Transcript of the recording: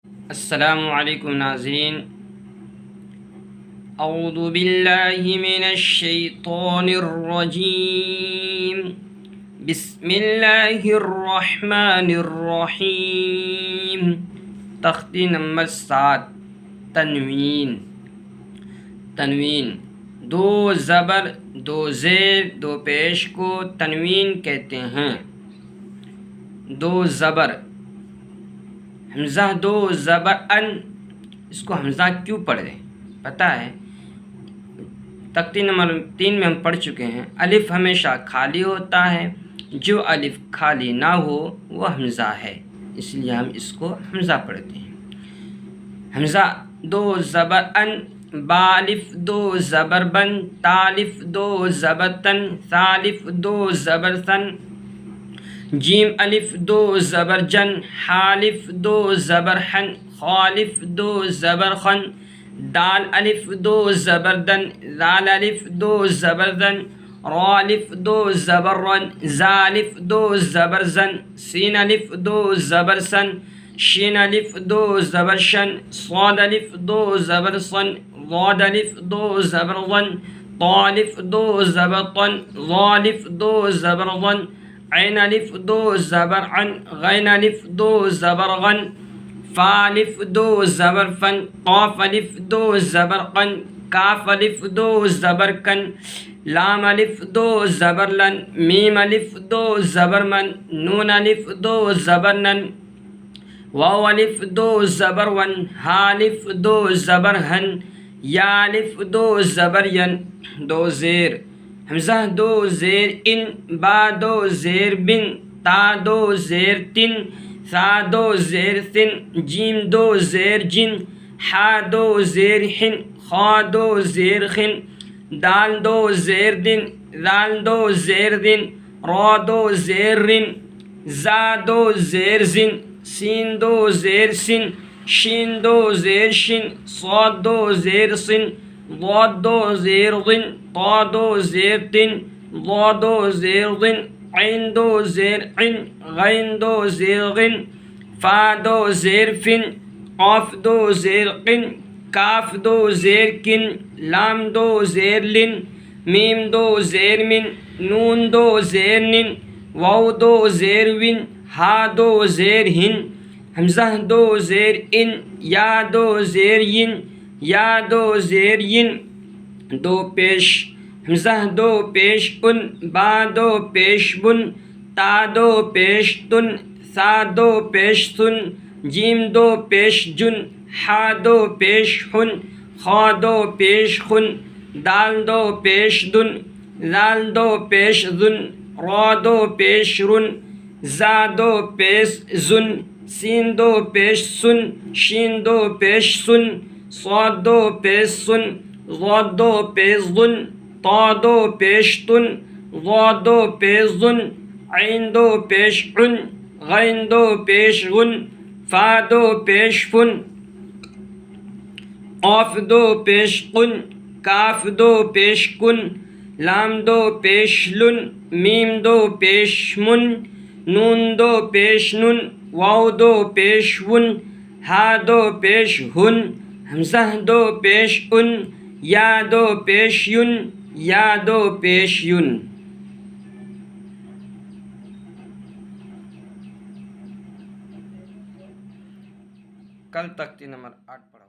السلام علیکم ناظرین، اعوذ باللہ من الشیطان الرجیم، بسم اللہ الرحمن الرحیم۔ تختی نمبر 7، تنوین۔ تنوین، دو زبر، دو زیر، دو پیش کو تنوین کہتے ہیں۔ دو زبر، حمزہ دو زبر ان، اس کو حمزہ کیوں پڑھے پتہ ہے؟ تختی نمبر 3 میں ہم پڑھ چکے ہیں، الف ہمیشہ خالی ہوتا ہے، جو الف خالی نہ ہو وہ حمزہ ہے، اس لیے ہم اس کو حمزہ پڑھتے ہیں۔ حمزہ دو زبر ان، با الف دو زبر بن، تالف دو زبر تن، ثالف دو زبر ثن، جیم الف دو زبر جن، حالف دو زبر حن، خالف دو زبر خن، دال الف دو زبر دن، ذال الف دو زبر دن، را الف دو زبر رن، زالف دو زبر زن، سین الف دو زبر سن، شین الف دو زبر شن، صاد الف دو زبر صن، ضاد الف دو زبر ظن، طالف دو زبر طن، ظالف دو زبر ظن، عین الف دو زبر عن، غین الف دو زبر غن، فا الف دو زبر فن، قاف الف دو زبر قن، کاف الف دو زبر کن، لام الف دو زبر لن، میم الف دو زبر من، نون الف دو زبر نن، واو الف دو زبر ون، ہا الف دو زبر ہن، یا الف دو زبر ین۔ دو زیر، حمزہ دو زیر ان، با دو زیر بن، تا دو زیر تن، ثا دو زیر ثن، جیم دو زیر جن، حا دو زیر حن، خا دو زیر خن، دال دو زیر دن، ذال دو زیر دن، را دو زیر رن، زا دو زیر زن، سین دو زیر سن، شین دو زیر شن، صاد دو زیر سن، ضاد دو زیر ضن، طا دو زیر تن، ضا دو زیر ضن، عین دو زیر عن، غین دو زیر غن، فا دو زیر فن، قاف دو زیر قن، کاف دو زیر کن، لام دو زیر لن، میم دو زیر من، نون دو زیر نن، واو دو زیر ون، ہا دو زیر ہن، حمزہ دو زیر ان، یا دو زیر ین، یا دو زیر ین۔ دو پیش، حمزہ دو پیش ان، با دو پیش بن، تا دو پیش تن، ثا دو پیش ثن، جیم دو پیش جن، حا دو پیش حن، خا دو پیش خن، دال دو پیش دن، ذال دو پیش ذن، را دو پیش رن، زا دو پیش زن، سین دو پیش سن، شین دو پیش سن، صاد دو پیش سن، ضاد دو پیش ظن، طا دو پیش تن، ضا دو پیش ظن، عین دو پیش عن، غین دو پیش غن، فا دو پیش فن، قاف دو پیش قن، کاف دو پیش کن، لام دو پیش لن، میم دو پیش من، نون دو پیش نن، واو دو پیش ون، ہا دو پیش ہن، حمزہ دو پیش ان، یا دو پیش ین، یا دو پیش ین۔ کل تختی نمبر 8 پڑھا۔